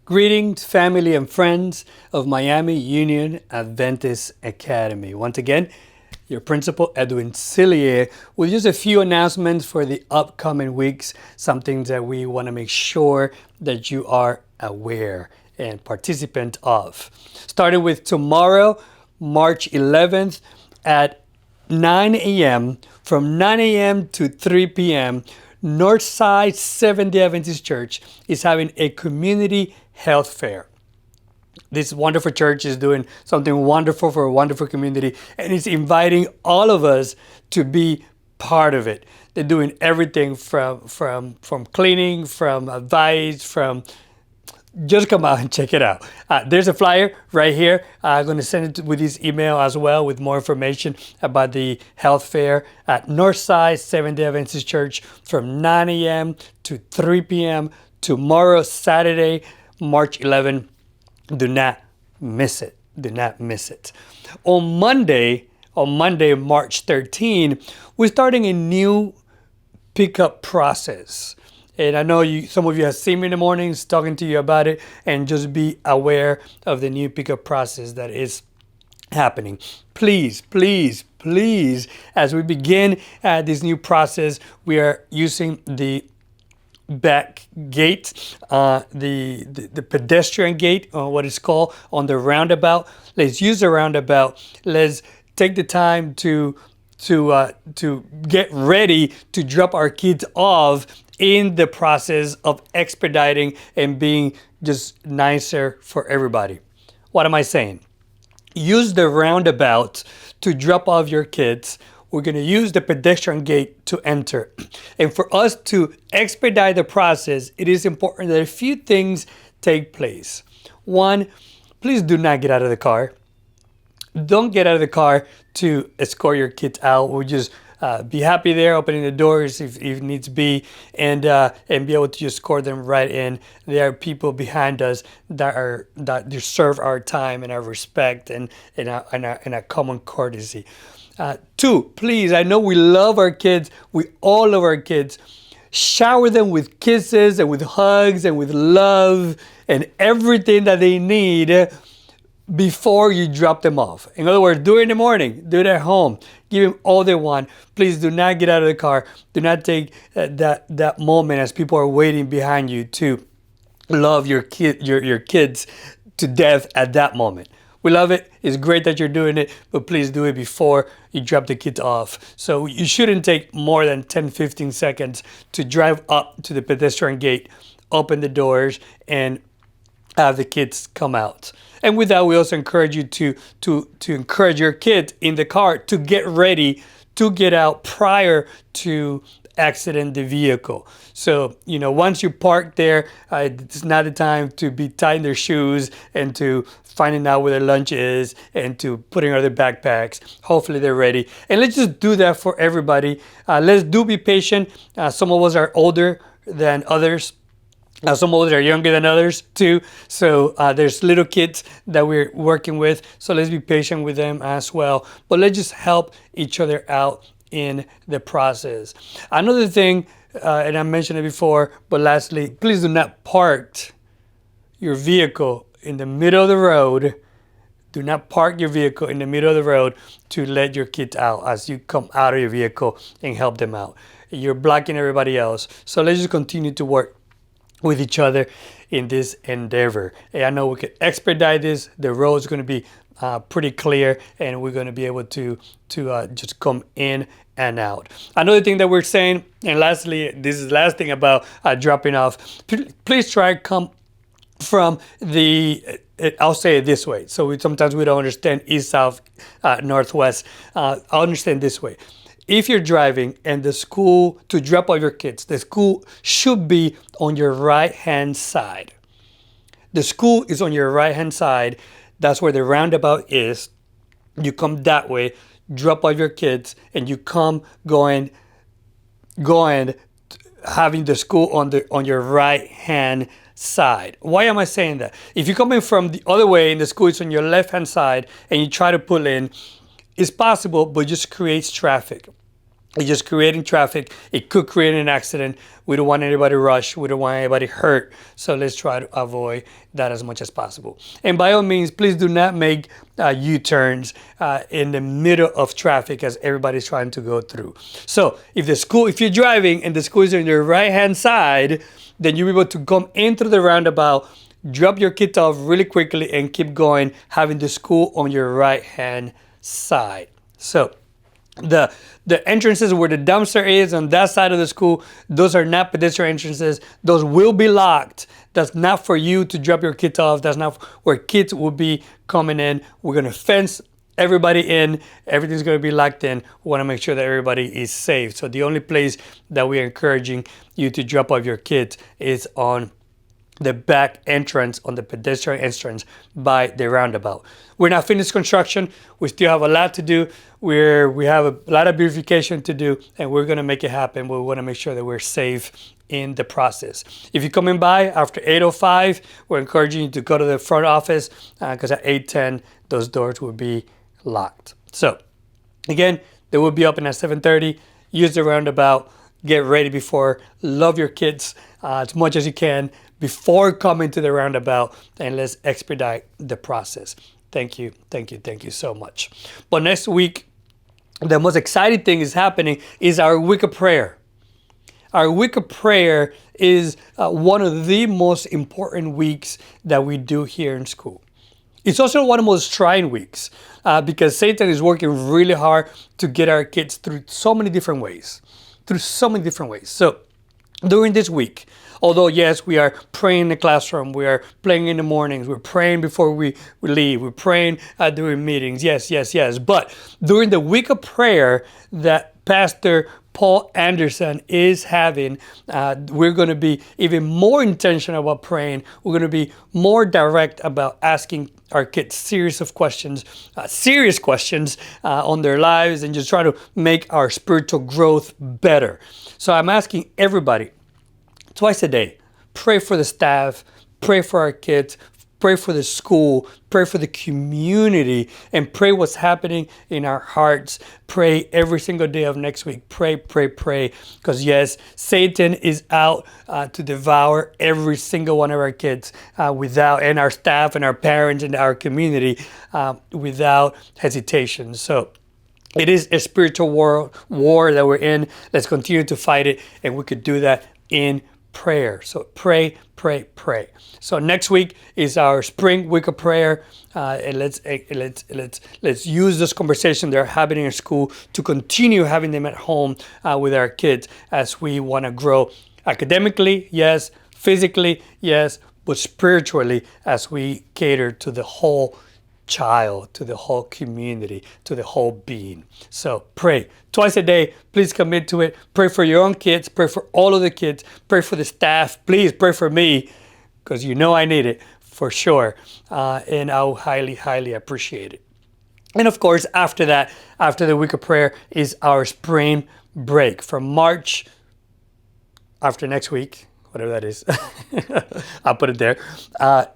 Greetings, family and friends of Miami Union Adventist Academy. Once again, your principal, Edwin Cillier, with just a few announcements for the upcoming weeks, some things that we want to make sure that you are aware and participant of. Starting with tomorrow, March 11th at 9 a.m. From 9 a.m. to 3 p.m., Northside Seventh-day Adventist Church is having a community health fair. This wonderful church is doing something wonderful for a wonderful community, and it's inviting all of us to be part of it. They're doing everything from cleaning, from advice, from just come out and check it out. There's a flyer right here. I'm going to send it with this email as well with more information about the health fair at Northside Seventh-day Adventist Church from 9 a.m. to 3 p.m. tomorrow, Saturday, March 11. Do not miss it. Do not miss it. On Monday, March 13, we're starting a new pickup process. And I know some of you have seen me in the mornings talking to you about it, and just be aware of the new pickup process that is happening. Please, please, please, as we begin this new process, we are using the back gate, the pedestrian gate, what it's called, on the roundabout. Let's use the roundabout. Let's take the time to get ready to drop our kids off in the process of expediting and being just nicer for everybody. What am I saying? Use the roundabout to drop off your kids. We're going to use the pedestrian gate to enter. And for us to expedite the process, it is important that a few things take place. One, please do not get out of the car. Don't get out of the car to escort your kids out. We'll just be happy there, opening the doors if needs be, and be able to just escort them right in. There are people behind us that deserve our time and our respect and our common courtesy. Two, please, I know we love our kids. We all love our kids. Shower them with kisses and with hugs and with love and everything that they need before you drop them off. In other words, do it in the morning, do it at home, give them all they want. Please do not get out of the car. Do not take that moment as people are waiting behind you to love your kids to death at that moment. We love it. It's great that you're doing it, but please do it before you drop the kids off. So you shouldn't take more than 10, 15 seconds to drive up to the pedestrian gate, open the doors, and have the kids come out. And with that, we also encourage you to encourage your kids in the car to get ready to get out prior to accident the vehicle. So, once you park there, it's not the time to be tying their shoes and to finding out where their lunch is and to putting on their backpacks. Hopefully they're ready. And let's just do that for everybody. Let's be patient. Some of us are older than others. Some of us are younger than others too. So there's little kids that we're working with. So let's be patient with them as well. But let's just help each other out in the process. Another thing, and I mentioned it before, but lastly, please do not park your vehicle in the middle of the road. Do not park your vehicle in the middle of the road to let your kids out as you come out of your vehicle and help them out. You're blocking everybody else. So let's just continue to work with each other in this endeavor. And I know we can expedite this. The road is going to be pretty clear, and we're going to be able to just come in and out. Another thing that we're saying, and lastly, this is the last thing about dropping off. Please try to come from I'll say it this way. So sometimes we don't understand east, south, northwest. I'll understand this way. If you're driving and the school to drop off your kids, the school should be on your right-hand side. The school is on your right-hand side. That's where the roundabout is. You come that way, drop off your kids, and you come going, having the school on your right-hand side. Why am I saying that? If you're coming from the other way and the school is on your left-hand side and you try to pull in, it's possible, but just creates traffic. It's just creating traffic. It could create an accident. We don't want anybody rush. We don't want anybody hurt. So let's try to avoid that as much as possible. And by all means, please do not make U-turns in the middle of traffic as everybody's trying to go through. So if you're driving and the school is on your right-hand side, then you'll be able to come in through the roundabout, drop your kids off really quickly and keep going, having the school on your right-hand side. So the entrances where the dumpster is on that side of the school, those are not pedestrian entrances. Those will be locked. That's not for you to drop your kids off. That's not where kids will be coming in. We're going to fence everybody in. Everything's going to be locked in. We want to make sure that everybody is safe. So the only place that we're encouraging you to drop off your kids is on the back entrance, on the pedestrian entrance by the roundabout. We're not finished construction. We still have a lot to do. We have a lot of beautification to do, and we're going to make it happen. We want to make sure that we're safe in the process. If you're coming by after 8:05, we're encouraging you to go to the front office because at 8:10, those doors will be locked. So again, they will be open at 7:30. Use the roundabout. Get ready before. Love your kids as much as you can before coming to the roundabout, and let's expedite the process. Thank you so much. But next week, the most exciting thing is happening is our week of prayer. Our week of prayer is one of the most important weeks that we do here in school. It's also one of the most trying weeks because Satan is working really hard to get our kids through so many different ways. So during this week, although yes, we are praying in the classroom, we are praying in the mornings, we're praying before we leave, we're praying during meetings, yes. But during the week of prayer that Pastor Paul Anderson is having, we're going to be even more intentional about praying. We're going to be more direct about asking our kids serious questions on their lives and just try to make our spiritual growth better. So I'm asking everybody, twice a day, pray for the staff, pray for our kids, pray for the school, pray for the community, and pray what's happening in our hearts. Pray every single day of next week. Pray. Because yes, Satan is out to devour every single one of our kids and our staff and our parents and our community without hesitation. So it is a spiritual war that we're in. Let's continue to fight it, and we could do that in prayer. So pray. So next week is our spring week of prayer, and let's use this conversation they're having in school to continue having them at home with our kids as we want to grow academically, yes, physically, yes, but spiritually as we cater to the whole child, to the whole community, to the whole being. So pray twice a day. Please commit to it. Pray for your own kids. Pray for all of the kids. Pray for the staff. Please pray for me because you know I need it for sure. And I'll highly appreciate it. And of course, after that, after the week of prayer is our spring break from March, after next week, whatever that is, I'll put it there,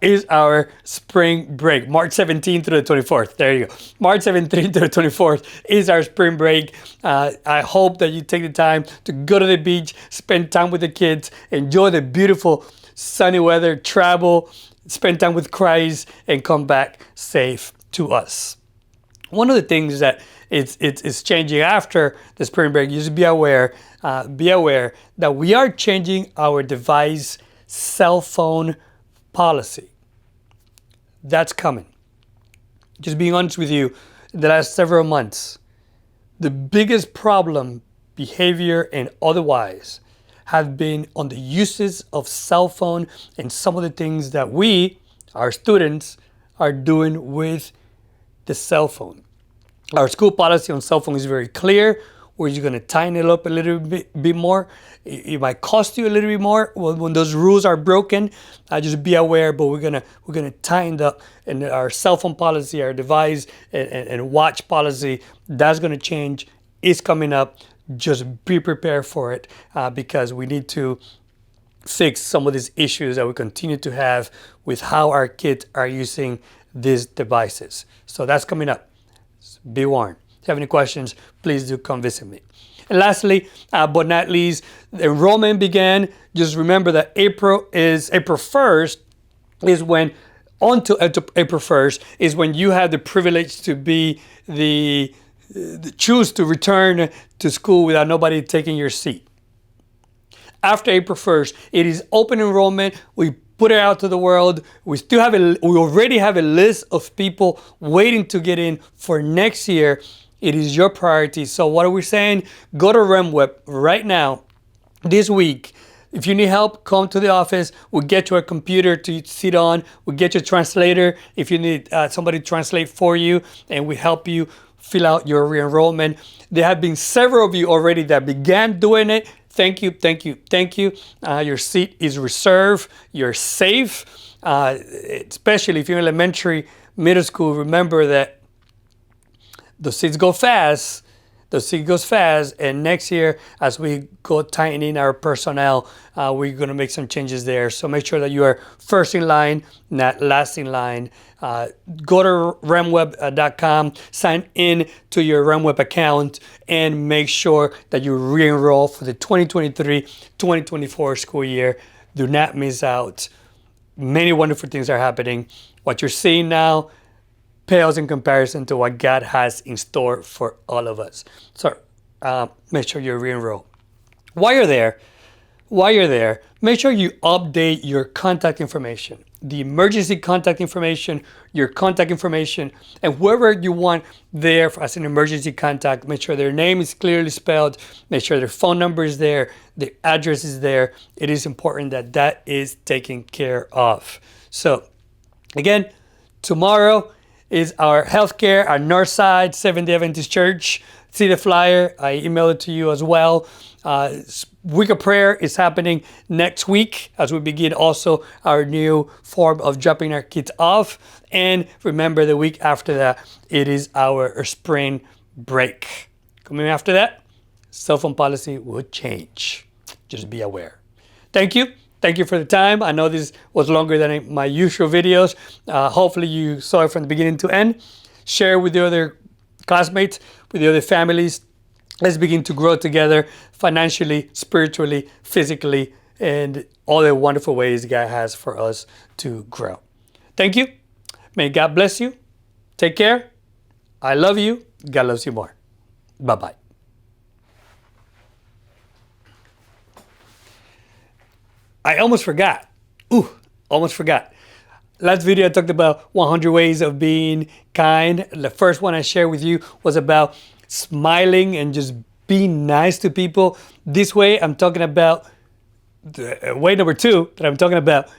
is our spring break. March 17th through the 24th. There you go. March 17th to the 24th is our spring break. I hope that you take the time to go to the beach, spend time with the kids, enjoy the beautiful sunny weather, travel, spend time with Christ, and come back safe to us. One of the things that it's changing after the spring break, you should be aware that we are changing our device cell phone policy. That's coming. Just being honest with you, the last several months, the biggest problem, behavior and otherwise, have been on the uses of cell phone and some of the things that we, our students, are doing with the cell phone. Our school policy on cell phone is very clear. We're just going to tighten it up a little bit more. It might cost you a little bit more when those rules are broken. Just be aware. But we're gonna tighten up, and our cell phone policy, our device and watch policy, that's going to change. It's coming up. Just be prepared for it because we need to fix some of these issues that we continue to have with how our kids are using these devices. So that's coming up. Be warned. If you have any questions, please do come visit me. And lastly, but not least, the enrollment began. Just remember that April 1st is when, on to April 1st is when you have the privilege to be the choose to return to school without nobody taking your seat. After April 1st, it is open enrollment. We put it out to the world. We already have a list of people waiting to get in for next year. It is your priority. So what are we saying? Go to REMWeb right now, this week. If you need help, come to the office. We'll get you a computer to sit on. We'll get you a translator if you need somebody to translate for you, and we help you fill out your re-enrollment. There have been several of you already that began doing it. Thank you, thank you, thank you. Your seat is reserved. You're safe, especially if you're in elementary, middle school. Remember that the seats go fast. The seat goes fast, and next year, as we go tightening our personnel, we're going to make some changes there. So make sure that you are first in line, not last in line. Go to remweb.com, sign in to your REMWeb account, and make sure that you re-enroll for the 2023-2024 school year. Do not miss out. Many wonderful things are happening. What you're seeing now pales in comparison to what God has in store for all of us. So make sure you re-enroll. While you're there, make sure you update your contact information, the emergency contact information, your contact information, and whoever you want there as an emergency contact, make sure their name is clearly spelled, make sure their phone number is there, their address is there. It is important that that is taken care of. So again, tomorrow is our healthcare, our Northside Seventh-day Adventist Church. See the flyer. I emailed it to you as well. Week of Prayer is happening next week as we begin also our new form of dropping our kids off. And remember, the week after that, it is our spring break. Coming after that, cell phone policy will change. Just be aware. Thank you. Thank you for the time. I know this was longer than my usual videos. Hopefully you saw it from the beginning to end. Share with the other classmates, with the other families. Let's begin to grow together financially, spiritually, physically, and all the wonderful ways God has for us to grow. Thank you. May God bless you. Take care. I love you. God loves you more. Bye-bye. I almost forgot. Almost forgot. Last video I talked about 100 ways of being kind. The first one I shared with you was about smiling and just being nice to people. This way I'm talking about, way number 2 that I'm talking about,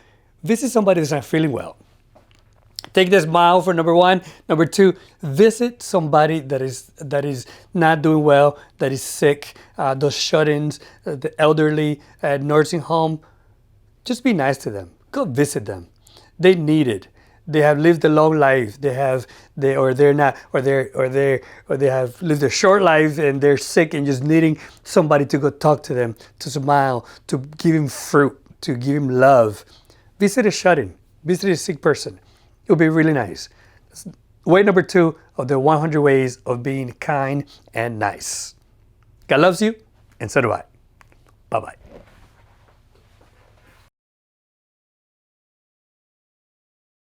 visit somebody that's not feeling well. Take this smile for number 1. Number 2, visit somebody that is not doing well, that is sick, those shut-ins, the elderly at nursing home. Just be nice to them. Go visit them. They need it. They have lived a long life. They have lived a short life, and they're sick and just needing somebody to go talk to them, to smile, to give him fruit, to give him love. Visit a shut-in. Visit a sick person. It will be really nice. Way number 2 of the 100 ways of being kind and nice. God loves you, and so do I. Bye-bye.